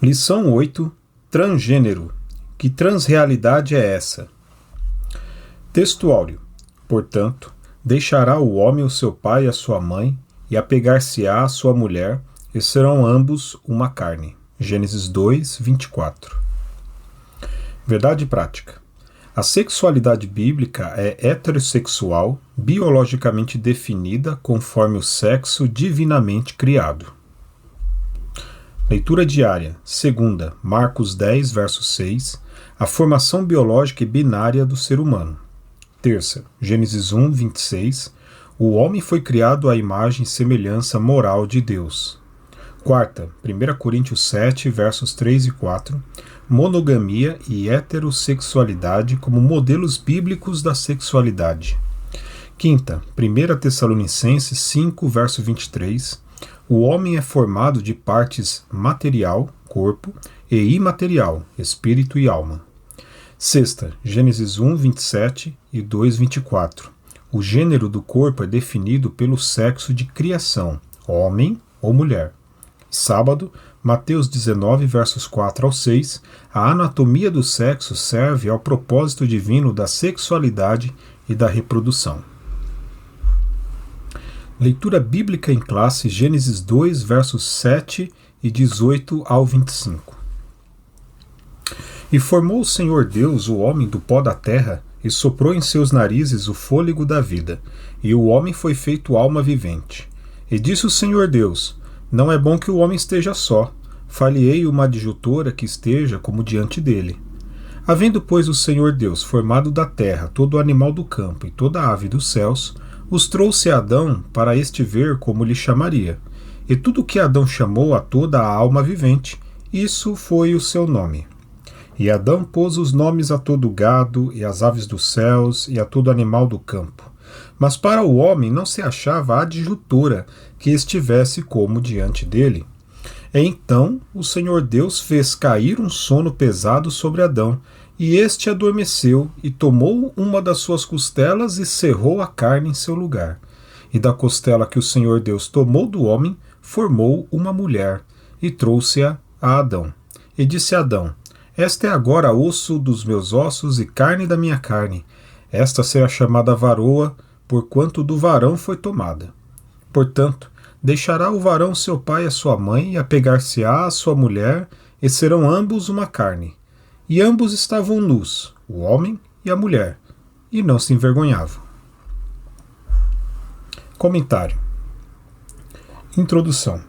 Lição 8. Transgênero. Que transrealidade é essa? Texto áureo. Portanto, deixará o homem o seu pai e a sua mãe, e apegar-se-á a sua mulher, e serão ambos uma carne. Gênesis 2, 24. Verdade prática. A sexualidade bíblica é heterossexual, biologicamente definida conforme o sexo divinamente criado. Leitura diária. Segunda, Marcos 10, verso 6. A formação biológica e binária do ser humano. Terça, Gênesis 1, 26. O homem foi criado à imagem e semelhança moral de Deus. Quarta, 1 Coríntios 7, versos 3 e 4. Monogamia e heterossexualidade como modelos bíblicos da sexualidade. Quinta, 1 Tessalonicenses 5, verso 23. O homem é formado de partes material, corpo, e imaterial, espírito e alma. Sexta, Gênesis 1, 27 e 2, 24. O gênero do corpo é definido pelo sexo de criação, homem ou mulher. Sábado, Mateus 19, versos 4 ao 6. A anatomia do sexo serve ao propósito divino da sexualidade e da reprodução. Leitura bíblica em classe, Gênesis 2, versos 7 e 18 ao 25. E formou o Senhor Deus o homem do pó da terra, e soprou em seus narizes o fôlego da vida, e o homem foi feito alma vivente. E disse o Senhor Deus: Não é bom que o homem esteja só, far-lhe-ei uma adjutora que esteja como diante dele. Havendo, pois, o Senhor Deus formado da terra todo o animal do campo e toda a ave dos céus, os trouxe a Adão para este ver como lhe chamaria. E tudo que Adão chamou a toda a alma vivente, isso foi o seu nome. E Adão pôs os nomes a todo o gado, e às aves dos céus, e a todo animal do campo. Mas para o homem não se achava adjutora que estivesse como diante dele. E então o Senhor Deus fez cair um sono pesado sobre Adão, e este adormeceu, e tomou uma das suas costelas e cerrou a carne em seu lugar. E da costela que o Senhor Deus tomou do homem, formou uma mulher, e trouxe-a a Adão. E disse a Adão: Esta é agora osso dos meus ossos e carne da minha carne. Esta será chamada varoa, porquanto do varão foi tomada. Portanto, deixará o varão seu pai e a sua mãe, e apegar-se-á a sua mulher, e serão ambos uma carne. E ambos estavam nus, o homem e a mulher, e não se envergonhavam. Comentário. Introdução.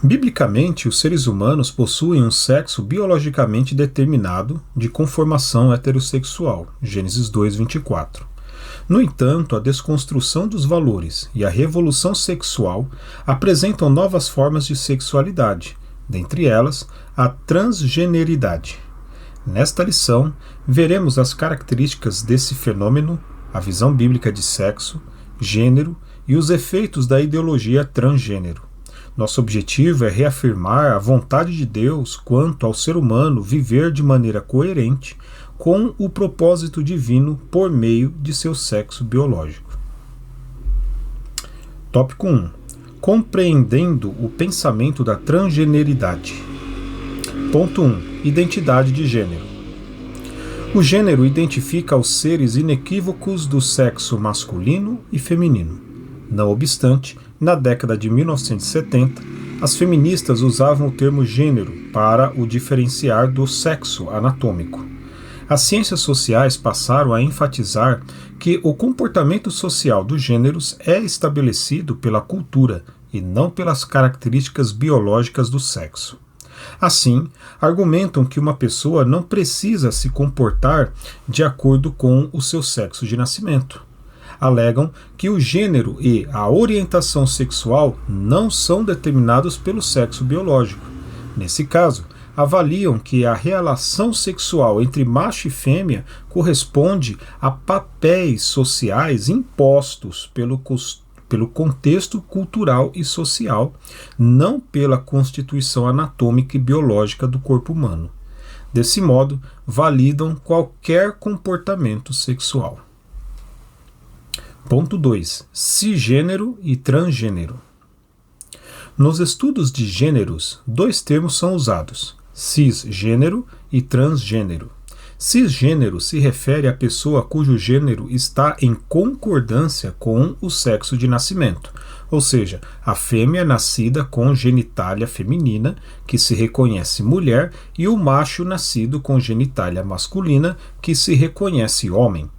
Biblicamente, os seres humanos possuem um sexo biologicamente determinado de conformação heterossexual. Gênesis 2, 24. No entanto, a desconstrução dos valores e a revolução sexual apresentam novas formas de sexualidade, dentre elas, a transgeneridade. Nesta lição, veremos as características desse fenômeno, a visão bíblica de sexo, gênero e os efeitos da ideologia transgênero. Nosso objetivo é reafirmar a vontade de Deus quanto ao ser humano viver de maneira coerente com o propósito divino por meio de seu sexo biológico. Tópico 1. Compreendendo o pensamento da transgeneridade. Ponto 1. Identidade de gênero. O gênero identifica os seres inequívocos do sexo masculino e feminino. Não obstante, na década de 1970, as feministas usavam o termo gênero para o diferenciar do sexo anatômico. As ciências sociais passaram a enfatizar que o comportamento social dos gêneros é estabelecido pela cultura e não pelas características biológicas do sexo. Assim, argumentam que uma pessoa não precisa se comportar de acordo com o seu sexo de nascimento. Alegam que o gênero e a orientação sexual não são determinados pelo sexo biológico. Nesse caso, avaliam que a relação sexual entre macho e fêmea corresponde a papéis sociais impostos pelo contexto cultural e social, não pela constituição anatômica e biológica do corpo humano. Desse modo, validam qualquer comportamento sexual. Ponto 2. Cisgênero e transgênero. Nos estudos de gêneros, dois termos são usados: cisgênero e transgênero. Cisgênero se refere à pessoa cujo gênero está em concordância com o sexo de nascimento, ou seja, a fêmea nascida com genitália feminina, que se reconhece mulher, e o macho nascido com genitália masculina, que se reconhece homem.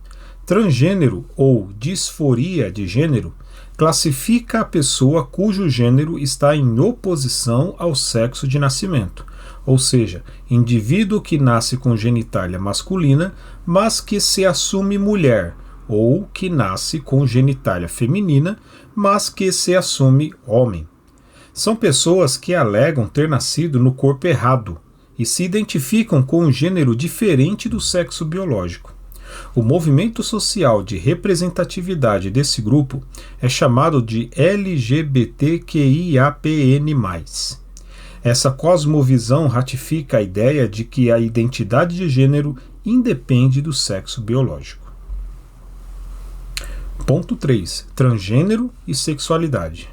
Transgênero ou disforia de gênero classifica a pessoa cujo gênero está em oposição ao sexo de nascimento, ou seja, indivíduo que nasce com genitália masculina, mas que se assume mulher, ou que nasce com genitália feminina, mas que se assume homem. São pessoas que alegam ter nascido no corpo errado e se identificam com um gênero diferente do sexo biológico. O movimento social de representatividade desse grupo é chamado de LGBTQIAPN+. Essa cosmovisão ratifica a ideia de que a identidade de gênero independe do sexo biológico. Ponto 3. Transgênero e sexualidade.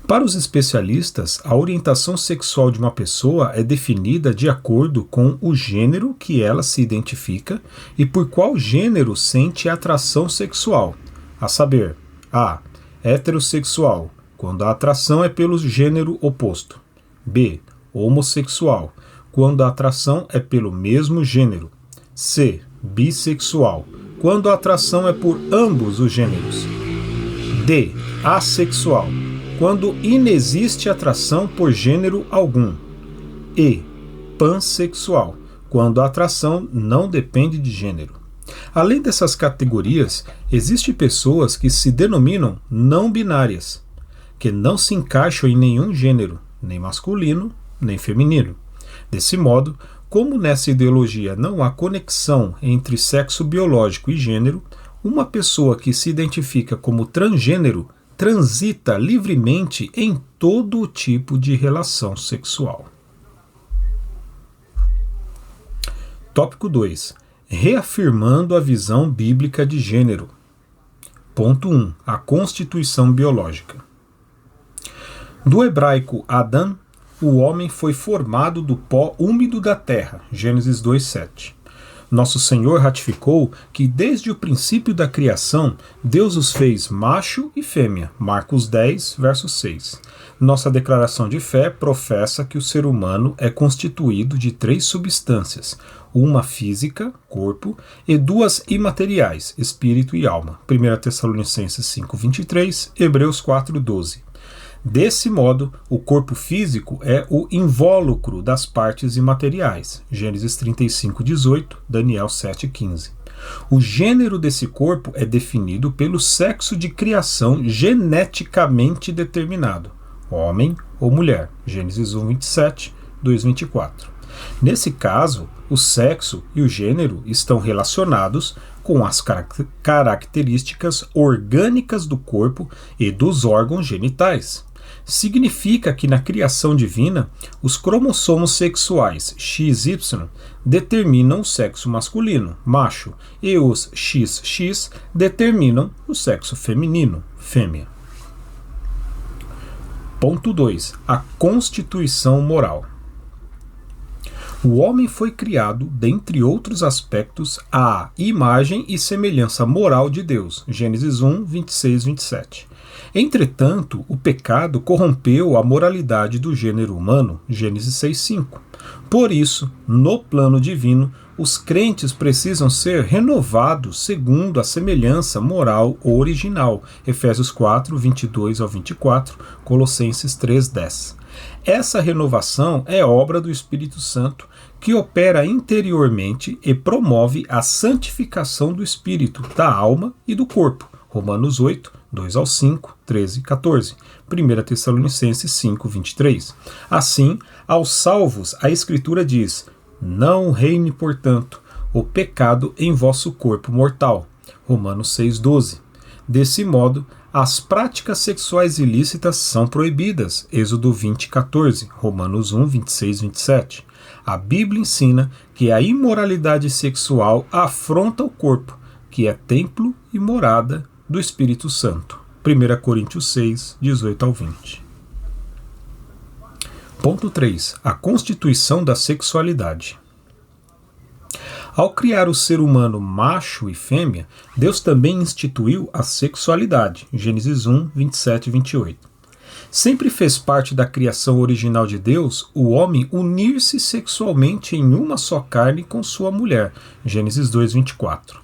Para os especialistas, a orientação sexual de uma pessoa é definida de acordo com o gênero que ela se identifica e por qual gênero sente atração sexual, a saber, a. Heterossexual, quando a atração é pelo gênero oposto. B. Homossexual, quando a atração é pelo mesmo gênero. C. Bissexual, quando a atração é por ambos os gêneros. D. Assexual, quando inexiste atração por gênero algum. E. Pansexual, quando a atração não depende de gênero. Além dessas categorias, existem pessoas que se denominam não binárias, que não se encaixam em nenhum gênero, nem masculino, nem feminino. Desse modo, como nessa ideologia não há conexão entre sexo biológico e gênero, uma pessoa que se identifica como transgênero transita livremente em todo tipo de relação sexual. Tópico 2. Reafirmando a visão bíblica de gênero. Ponto 1. A constituição biológica. Do hebraico Adam, o homem foi formado do pó úmido da terra. Gênesis 2:7. Nosso Senhor ratificou que desde o princípio da criação, Deus os fez macho e fêmea. Marcos 10, verso 6. Nossa declaração de fé professa que o ser humano é constituído de 3 substâncias, uma física, corpo, e 2 imateriais, espírito e alma. 1 Tessalonicenses 5:23, Hebreus 4:12. Desse modo, o corpo físico é o invólucro das partes imateriais. Gênesis 35:18, Daniel 7:15. O gênero desse corpo é definido pelo sexo de criação geneticamente determinado, homem ou mulher. Gênesis 1:27, 2:24. Nesse caso, o sexo e o gênero estão relacionados com as características orgânicas do corpo e dos órgãos genitais. Significa que na criação divina, os cromossomos sexuais XY determinam o sexo masculino, macho, e os XX determinam o sexo feminino, fêmea. Ponto 2. A constituição moral. O homem foi criado, dentre outros aspectos, à imagem e semelhança moral de Deus. Gênesis 1, 26, 27. Entretanto, o pecado corrompeu a moralidade do gênero humano. Gênesis 6:5. Por isso, no plano divino, os crentes precisam ser renovados segundo a semelhança moral original. Efésios 4, 22 ao 24, Colossenses 3:10. Essa renovação é obra do Espírito Santo, que opera interiormente e promove a santificação do espírito, da alma e do corpo. Romanos 8, 2 ao 5, 13 e 14. 1 Tessalonicenses 5, 23. Assim, aos salvos, a Escritura diz: não reine, portanto, o pecado em vosso corpo mortal. Romanos 6, 12. Desse modo, as práticas sexuais ilícitas são proibidas. Êxodo 20, 14. Romanos 1, 26, 27. A Bíblia ensina que a imoralidade sexual afronta o corpo, que é templo e morada do Espírito Santo. 1 Coríntios 6, 18 ao 20. Ponto 3. A constituição da sexualidade. Ao criar o ser humano macho e fêmea, Deus também instituiu a sexualidade. Gênesis 1, 27 e 28. Sempre fez parte da criação original de Deus o homem unir-se sexualmente em uma só carne com sua mulher. Gênesis 2, 24.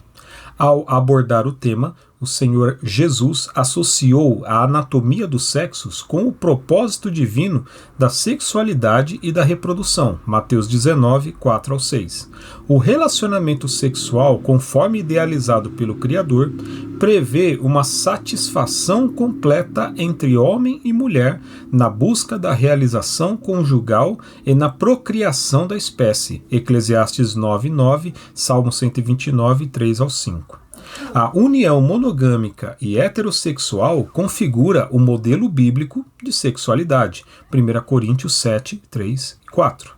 Ao abordar o tema, o Senhor Jesus associou a anatomia dos sexos com o propósito divino da sexualidade e da reprodução. Mateus 19, 4 ao 6. O relacionamento sexual, conforme idealizado pelo Criador, prevê uma satisfação completa entre homem e mulher na busca da realização conjugal e na procriação da espécie. Eclesiastes 9, 9, Salmo 129, 3 ao 5. A união monogâmica e heterossexual configura o modelo bíblico de sexualidade, 1 Coríntios 7, 3 e 4.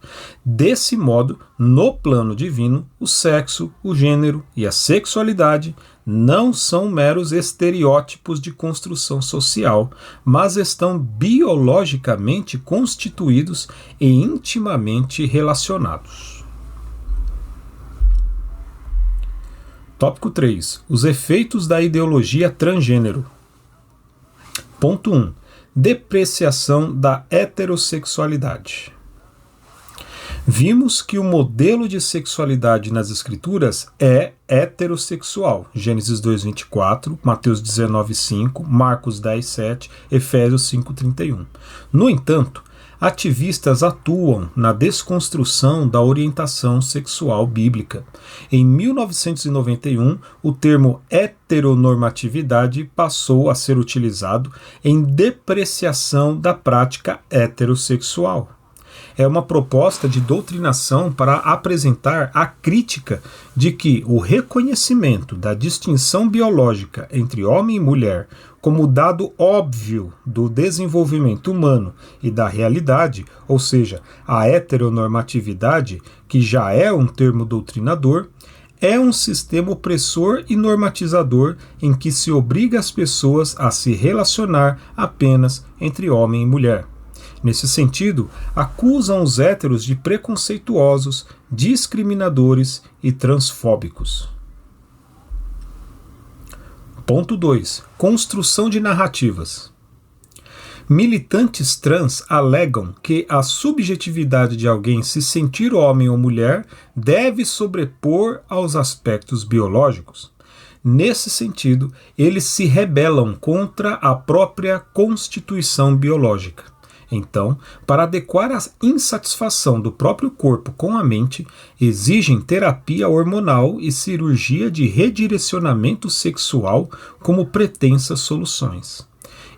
Desse modo, no plano divino, o sexo, o gênero e a sexualidade não são meros estereótipos de construção social, mas estão biologicamente constituídos e intimamente relacionados. Tópico 3. Os efeitos da ideologia transgênero. Ponto 1. Depreciação da heterossexualidade. Vimos que o modelo de sexualidade nas Escrituras é heterossexual. Gênesis 2, 24, Mateus 19, 5, Marcos 10, 7, Efésios 5, 31. No entanto, ativistas atuam na desconstrução da orientação sexual bíblica. Em 1991, o termo heteronormatividade passou a ser utilizado em depreciação da prática heterossexual. É uma proposta de doutrinação para apresentar a crítica de que o reconhecimento da distinção biológica entre homem e mulher como dado óbvio do desenvolvimento humano e da realidade, ou seja, a heteronormatividade, que já é um termo doutrinador, é um sistema opressor e normatizador em que se obriga as pessoas a se relacionar apenas entre homem e mulher. Nesse sentido, acusam os héteros de preconceituosos, discriminadores e transfóbicos. Ponto 2. Construção de narrativas. Militantes trans alegam que a subjetividade de alguém se sentir homem ou mulher deve sobrepor aos aspectos biológicos. Nesse sentido, eles se rebelam contra a própria constituição biológica. Então, para adequar a insatisfação do próprio corpo com a mente, exigem terapia hormonal e cirurgia de redirecionamento sexual como pretensas soluções.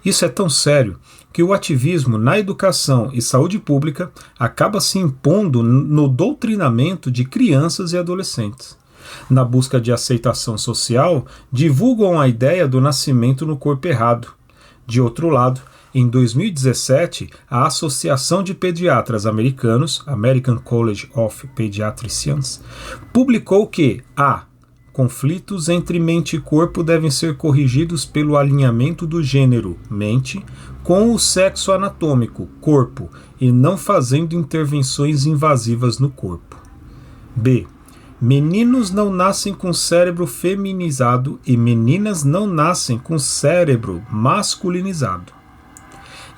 Isso é tão sério que o ativismo na educação e saúde pública acaba se impondo no doutrinamento de crianças e adolescentes. Na busca de aceitação social, divulgam a ideia do nascimento no corpo errado. De outro lado, em 2017, a Associação de Pediatras Americanos, American College of Pediatricians, publicou que conflitos entre mente e corpo devem ser corrigidos pelo alinhamento do gênero, mente, com o sexo anatômico, corpo, e não fazendo intervenções invasivas no corpo. B. Meninos não nascem com cérebro feminizado e meninas não nascem com cérebro masculinizado.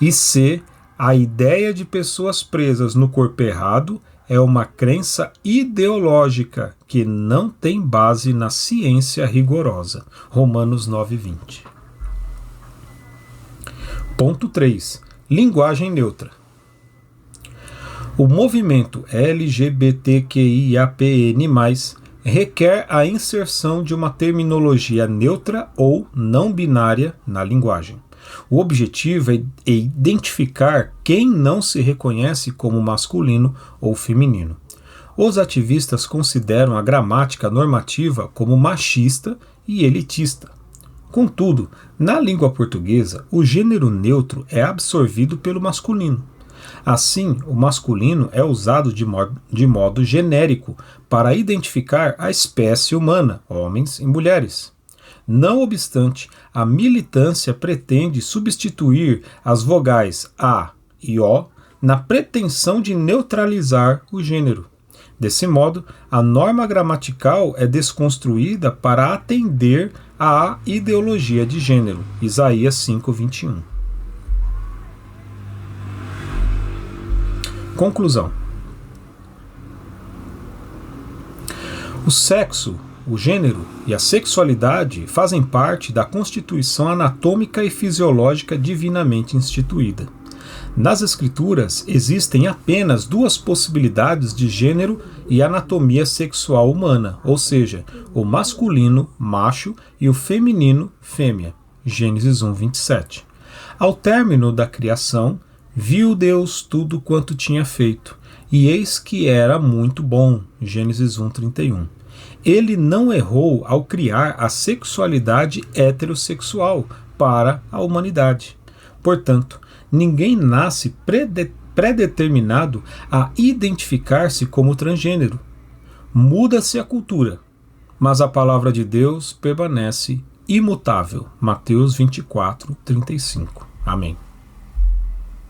E C. A ideia de pessoas presas no corpo errado é uma crença ideológica que não tem base na ciência rigorosa. Romanos 9:20. Ponto 3. Linguagem neutra. O movimento LGBTQIAPN+, requer a inserção de uma terminologia neutra ou não binária na linguagem. O objetivo é identificar quem não se reconhece como masculino ou feminino. Os ativistas consideram a gramática normativa como machista e elitista. Contudo, na língua portuguesa, o gênero neutro é absorvido pelo masculino. Assim, o masculino é usado de modo genérico para identificar a espécie humana, homens e mulheres. Não obstante, a militância pretende substituir as vogais A e O na pretensão de neutralizar o gênero. Desse modo, a norma gramatical é desconstruída para atender à ideologia de gênero. Isaías 5:21. Conclusão. O sexo, o gênero e a sexualidade fazem parte da constituição anatômica e fisiológica divinamente instituída. Nas Escrituras existem apenas duas possibilidades de gênero e anatomia sexual humana, ou seja, o masculino, macho, e o feminino, fêmea. Gênesis 1:27. Ao término da criação, viu Deus tudo quanto tinha feito, e eis que era muito bom. Gênesis 1:31. Ele não errou ao criar a sexualidade heterossexual para a humanidade. Portanto, ninguém nasce predeterminado a identificar-se como transgênero. Muda-se a cultura, mas a palavra de Deus permanece imutável. Mateus 24:35. Amém.